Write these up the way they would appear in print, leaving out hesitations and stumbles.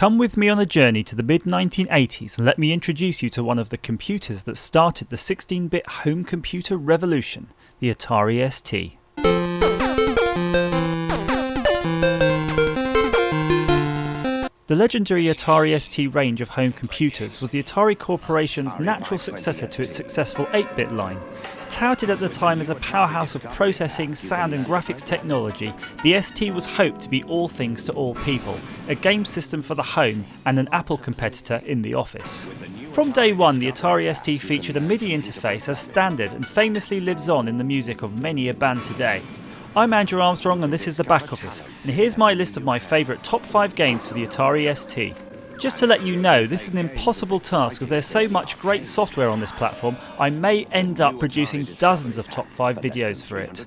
Come with me on a journey to the mid-1980s and let me introduce you to one of the computers that started the 16-bit home computer revolution, the Atari ST. The legendary Atari ST range of home computers was the Atari Corporation's natural successor to its successful 8-bit line. Touted at the time as a powerhouse of processing, sound and graphics technology, the ST was hoped to be all things to all people, a game system for the home and an Apple competitor in the office. From day one, the Atari ST featured a MIDI interface as standard and famously lives on in the music of many a band today. I'm Andrew Armstrong and this is The Back Office, and here's my list of my favourite top 5 games for the Atari ST. Just to let you know, this is an impossible task as there's so much great software on this platform, I may end up producing dozens of top 5 videos for it.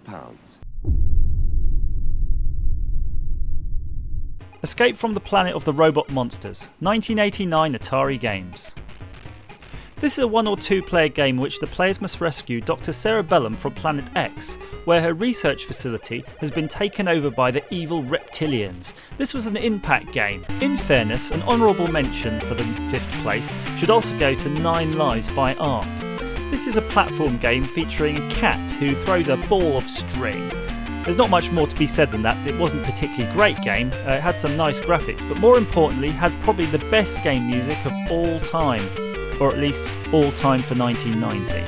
Escape from the Planet of the Robot Monsters, 1989 Atari Games. This is a 1 or 2 player game in which the players must rescue Dr. Cerebellum from Planet X, where her research facility has been taken over by the evil reptilians. This was an impact game. In fairness, an honourable mention for the 5th place should also go to 9 Lives by Ark. This is a platform game featuring a cat who throws a ball of string. There's not much more to be said than that. It wasn't a particularly great game, it had some nice graphics, but more importantly had probably the best game music of all time. Or at least all time for 1990.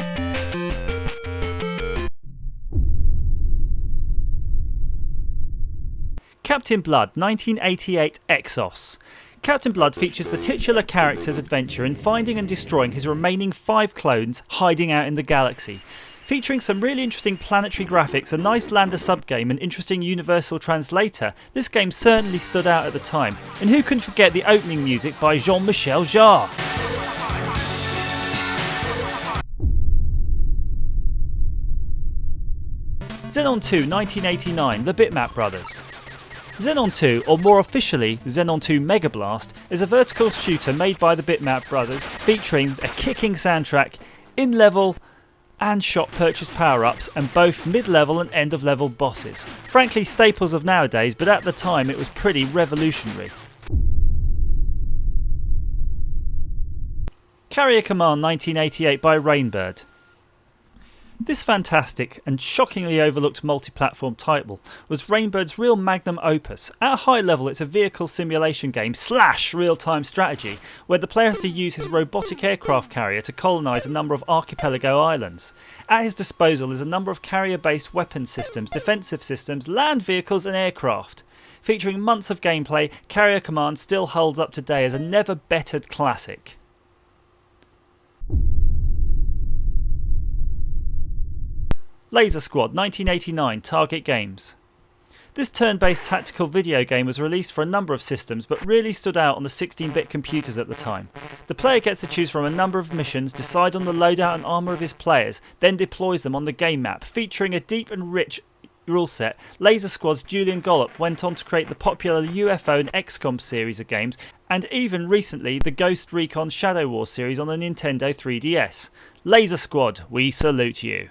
Captain Blood, 1988 Exos. Captain Blood features the titular character's adventure in finding and destroying his remaining 5 clones hiding out in the galaxy. Featuring some really interesting planetary graphics, a nice lander subgame and interesting universal translator, this game certainly stood out at the time. And who can forget the opening music by Jean-Michel Jarre? Zenon 2, 1989, the Bitmap brothers. Zenon 2, or more officially Zenon 2 Mega Blast, is a vertical shooter made by the Bitmap brothers featuring a kicking soundtrack, in-level and shot purchase power-ups and both mid-level and end-of-level bosses. Frankly staples of nowadays, but at the time it was pretty revolutionary. Carrier Command 1988 by Rainbird. This fantastic and shockingly overlooked multi-platform title was Rainbird's real magnum opus. At a high level it's a vehicle simulation game / real-time strategy where the player has to use his robotic aircraft carrier to colonise a number of archipelago islands. At his disposal is a number of carrier-based weapon systems, defensive systems, land vehicles and aircraft. Featuring months of gameplay, Carrier Command still holds up today as a never-bettered classic. Laser Squad 1989 Target Games. This turn-based tactical video game was released for a number of systems but really stood out on the 16-bit computers at the time. The player gets to choose from a number of missions, decide on the loadout and armour of his players, then deploys them on the game map. Featuring a deep and rich rule set, Laser Squad's Julian Gollop went on to create the popular UFO and XCOM series of games, and even recently the Ghost Recon Shadow War series on the Nintendo 3DS. Laser Squad, we salute you.